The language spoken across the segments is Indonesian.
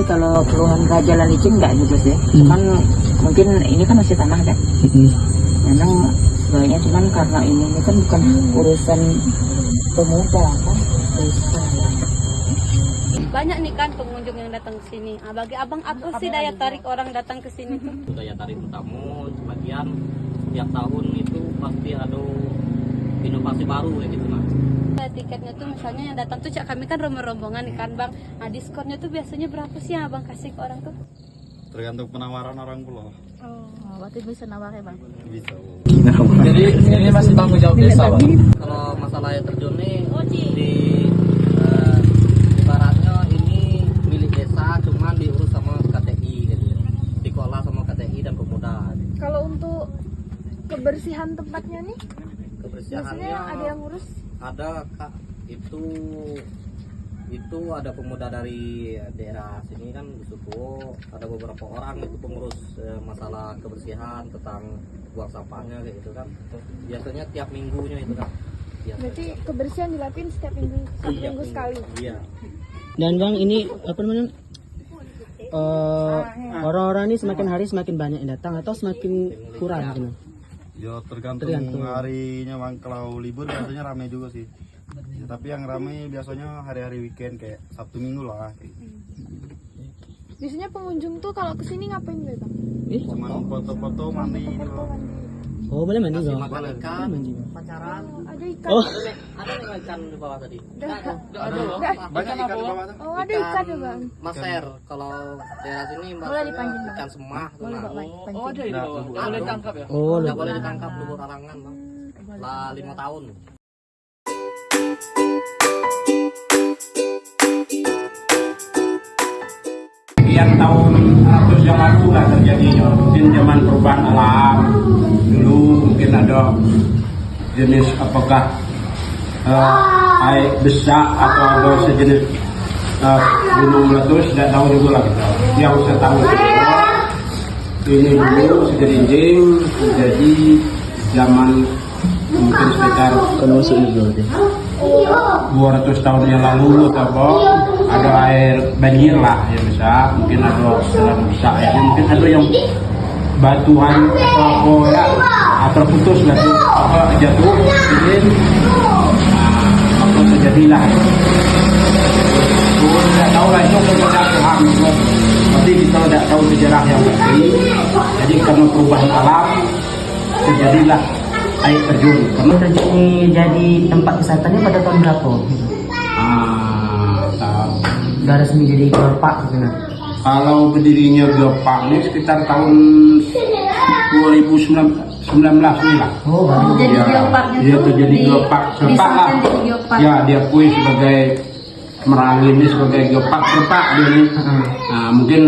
kalau keluhan jalan licin nggak juga sih. Cuman mungkin ini kan masih tanah kan. Memang sebenarnya cuman karena ini kan bukan urusan pemuda kan. Banyak nih kan pengunjung yang datang ke sini. Bagi abang apa sih daya tarik orang datang ke sini tuh? Daya tarik utama sebagian tiap tahun itu pasti ada inovasi baru kayak gitu mas. Tiketnya tuh misalnya yang datang tuh kami kan rombongan nih kan bang. Nah diskonnya tuh biasanya berapa sih yang abang kasih ke orang tuh? Tergantung penawaran orang pula. Berarti bisa nawarnya bang? Bisa. Jadi ini masih tanggung jawab desa bang. Kalau masalah air terjun nih di ibaratnya ini milik desa cuman diurus sama KTI gitu. Dikelola sama KTI dan pemuda. Kalau untuk kebersihan tempatnya nih, Kebersihannya biasanya ada yang ngurus? ada kak, itu ada pemuda dari daerah sini kan Suko, ada beberapa orang itu pengurus masalah kebersihan tentang buang sampahnya kayak gitu kan. Biasanya tiap minggunya itu kan. Biasanya. Berarti kebersihan dilakuin setiap minggu, satu minggu sekali. Iya. Dan bang ini apa namanya orang-orang ini semakin hari semakin banyak yang datang atau semakin kurang gitu? Ya tergantung harinya bang. Kalau libur biasanya ramai juga sih. Ya, tapi yang ramai biasanya hari-hari weekend kayak Sabtu Minggu lah. Biasanya pengunjung tuh kalau kesini ngapain bang? Cuman foto-foto mandi. Foto mandi. Oh boleh mandi Kasih bang? makan ikan, pacaran. Ada ikan. Oh Ada nih ikan di bawah tadi. Banyak ikan di bawah tuh. Oh ada ikan ya bang? Maser. Kalau daerah sini mbaknya ikan semah tuh. Oh ada ini bang. Boleh tangkap ya? oh Nggak boleh ditangkap dulu larangan bang. Lah 5 tahun. Yang tahun 100 yang lalu lah terjadinya, mungkin zaman perubahan alam dulu mungkin ada jenis apakah air besar atau ada sejenis gunung meletus, tidak tahu juga lah kita. Yang saya tahu ini dulu segerinjing terjadi zaman mungkin sekitar 200 tahun yang lalu atau apa, ada air banjir lah ya bisa, mungkin ada dalam bisa airnya, mungkin ada yang batuan atau apa ya, atau putus batu apa jatuh, mungkin apa terjadilah. Tidak tahu lah itu kepada Tuhan, tapi kita tidak tahu sejarah yang pasti. Jadi karena perubahan alam terjadilah air terjun. Karena terjun ini jadi tempat wisatanya pada tahun berapa? Tahu. Udah resmi jadi geopark gitu kan? Kalau berdirinya geopark ini sekitar tahun 2019 ini lah. Oh baru. Jadi Ya, geoparknya dia tuh terjadi geopark serempak lah. disahkan jadi geopark. Ya diakui sebagai Merangi ini sebagai geopark serempak dia ini. Nah, mungkin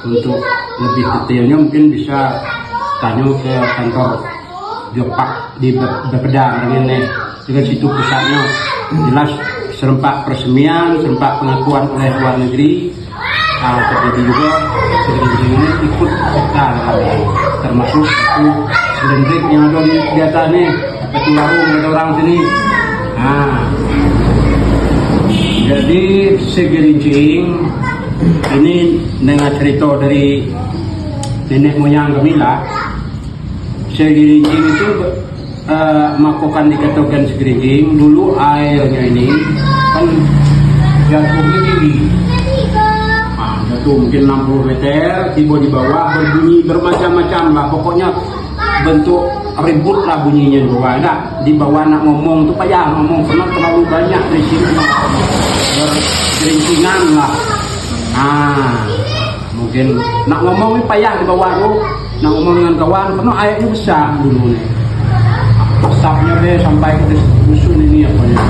untuk lebih detailnya mungkin bisa tanya ke kantor geopark di Bapeda ini dengan situ pusatnya. Jelas serempak persemian, serempak pengakuan oleh luar negeri. Terjadi juga Selendrik ini ikut serta termasuk satu Selendrik yang ada di atas nih, satu warung ada orang sini. Nah, jadi Segerincing ini dengan cerita dari nenek moyang kami lah. Segerincing itu makokan dikatakan Segerincing dulu airnya ini kan jatuhnya tinggi. Jatuh mungkin 60 meter, tiba di bawah berbunyi bermacam-macam lah, pokoknya bentuk ribut lah bunyinya di bawah. Nah, di bawah nak ngomong tuh payah ngomong karena terlalu banyak di sini bergerincingan lah. Nah, mungkin nak ngomong ini payah di bawah tuh, nak ngomong dengan kawan karena airnya besar dulu nih. Asapnya deh sampai ke dusun ini apa ya.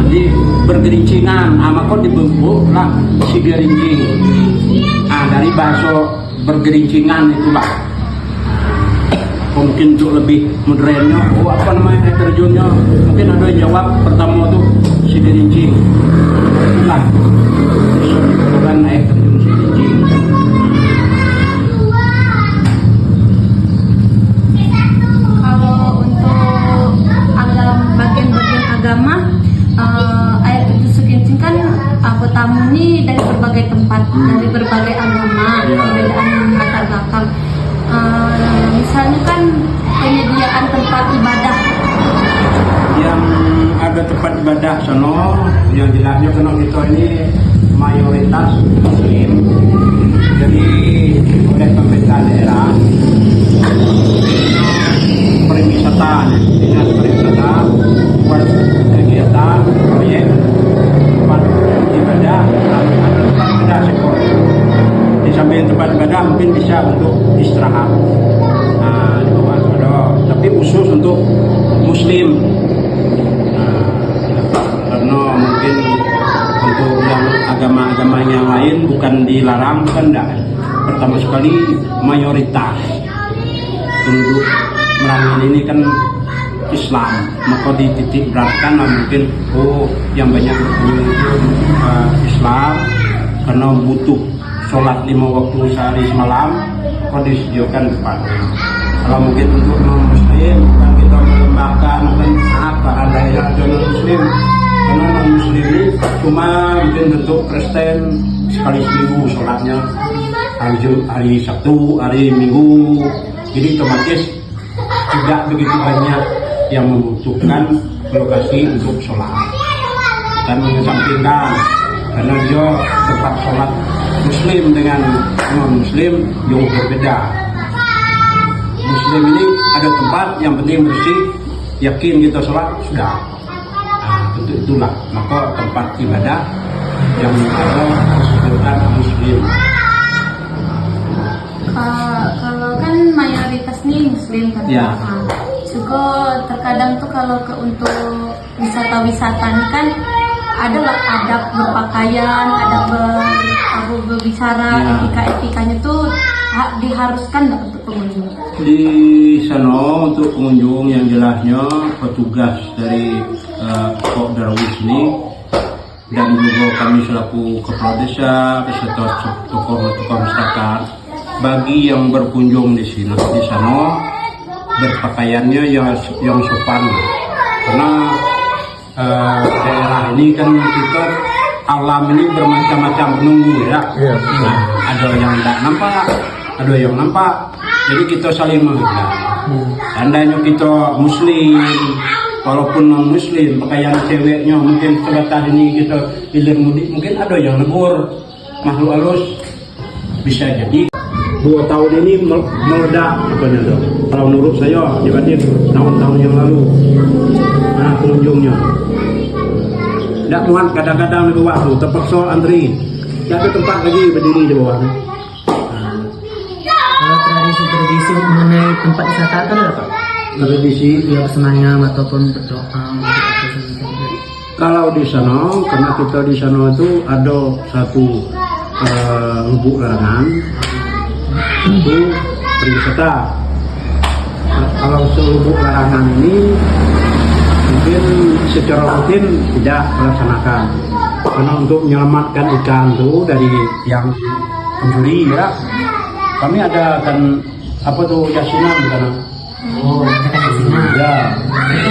Di bergerincingan, maka dibentuk lah si gerincing. Dari bahasa bergerincingan itulah. Mungkin untuk lebih modernnya, apa namanya air terjunnya? Mungkin ada yang jawab pertama tuh si gerincing. Itulah bukan air terjun si gerincing. Kalau untuk bagian-bagian agama, air terjun Segerincing kan tamu nih dari berbagai tempat, dari berbagai agama, perbedaan latar belakang. Misalnya kan penyediaan tempat ibadah. Yang ada tempat ibadah sono, yang jelasnya karena kita ini mayoritas muslim, jadi oleh pemerintah daerah pariwisata, dinas pariwisata buat kegiatan proyek tempat ibadah, ada tempat ibadah sekor. Di samping tempat ibadah mungkin bisa untuk istirahat. Nah, di bawah ada, tapi khusus untuk muslim. Karena mungkin untuk yang agama-agama yang lain bukan dilarang, bukan enggak. Pertama sekali mayoritas penduduk Merangin ini kan Islam, maka dititik beratkan mungkin yang banyak berkunjung itu Islam, karena butuh sholat 5 waktu sehari semalam, kok disediakan tempat. Kalau mungkin untuk non-muslim, kan kita melembahkan apa ada yang non-muslim, karena non-muslim ini cuma mungkin bentuk Kristen sekali seminggu sholatnya, hari Sabtu, hari Minggu, jadi otomatis tidak begitu banyak yang membutuhkan lokasi untuk sholat. Dan mengesampingkan karena dia tempat sholat muslim dengan non-muslim yang berbeda. Muslim ini ada tempat yang penting bersih, yakin kita sholat sudah. Nah, untuk itulah maka tempat ibadah yang ada disebutkan muslim. Kalau kan mayoritas nih muslim kan. Ya. Juga terkadang tuh kalau untuk wisata-wisata nih kan ada lah adab berpakaian, adab berbicara, etika-etikanya tuh diharuskan nggak untuk pengunjung? Di sana untuk pengunjung yang jelasnya petugas dari Pok Darwis ini dan juga kami selaku kepala desa beserta tokoh-tokoh masyarakat, bagi yang berkunjung di sana berpakaiannya yang sopan, karena daerah ini kan kita alam ini bermacam-macam penunggu ya. Nah, ada yang tidak nampak, ada yang nampak, jadi kita saling menghargai. Andainya kita muslim, walaupun non muslim, pakaian ceweknya mungkin sebatas ini kita hilir mudik, mungkin ada yang negur makhluk halus, bisa jadi 2 tahun ini meledak apanya tuh. Kalau menurut saya dibanding tahun-tahun yang lalu, nah pengunjungnya tidak muat, kadang-kadang di bawah tuh terpaksa antri, tidak ada tempat lagi berdiri di bawah. Kalau tradisi mengenai tempat wisata kan ada Pak? Tradisi Ya bersemayam ataupun berdoa. kalau di sana, karena kita di sana itu ada satu lubuk larangan itu pariwisata. Kalau selubuk larangan ini mungkin secara rutin tidak melaksanakan, karena untuk menyelamatkan ikan tuh dari yang pencuri ya, kami adakan apa tuh yasinan di sana. Oh, kita di sini. Ya,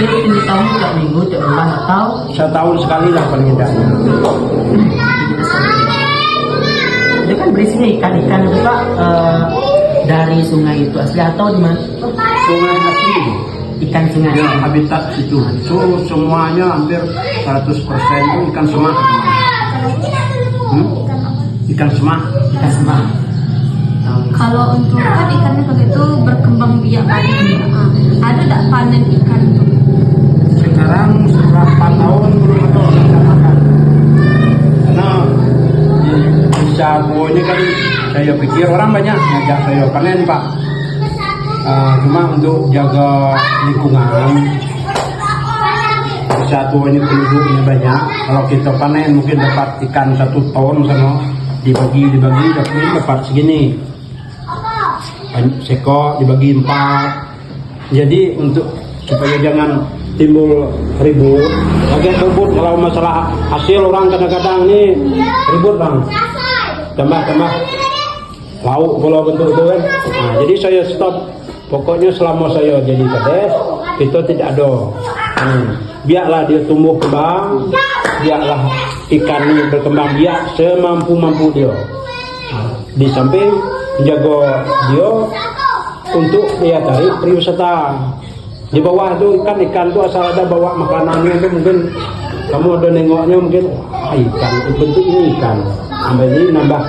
Itu di tahun tiap minggu, tiap bulan atau setahun sekali lah paling tidak. itu kan berisinya ikan-ikan itu Pak, dari sungai itu asli atau di mana? Sungai asli. Ikan sungai. Ya, habitat situ. So, semuanya hampir 100% itu ikan semak. Ikan semak. Ikan semak. Kalau untuk kan ikannya begitu berkembang biak lagi, ada tak panen ikan tuh? Sekarang setelah 4 tahun belum ada ikan makan. Karena di Sabu ini kan saya pikir orang banyak ngajak saya panen Pak. Cuma untuk jaga lingkungan, di Sabu ini penduduknya banyak. Kalau kita panen mungkin dapat ikan 1 ton sana, dibagi dapat segini. Seko dibagi 4. Jadi untuk supaya jangan timbul ribut, agak ribut kalau masalah hasil orang kadang-kadang nih ribut Bang. Tambah lauk kalau bentuk itu kan. Nah, jadi saya stop. Pokoknya selama saya jadi kades, kita tidak ada. Biarlah dia tumbuh kembang. biarlah ikan ini berkembang biak semampu-mampu dia. Di samping menjaga dia untuk dia tarik pariwisata. Di bawah itu ikan tuh asal ada bawa makanannya itu mungkin kamu ada nengoknya mungkin ikan bentuk ini ikan sampai ini nambah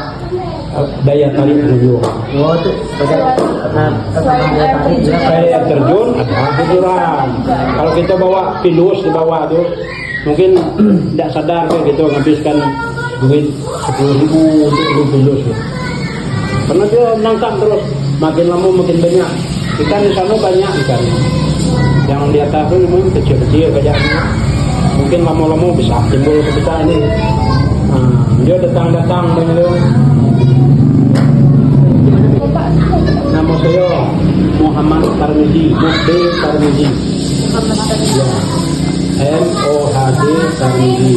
daya tarik juga. Oh, itu daya tarik juga. Daya terjun ada hiburan. Kalau kita bawa pilus di bawah tuh mungkin tidak sadar kayak gitu menghabiskan duit 10.000 untuk beli pilus ya. Karena dia nangkap terus makin lama makin banyak ikan di sana banyak ikan. Yang di atas itu mungkin kecil-kecil kayaknya. Mungkin lama-lama bisa timbul ke kita ini. Dia datang begitu. Nama saya Muhammad Tarmizi, Mohd Tarmizi. Ya. MOHD Tarmizi.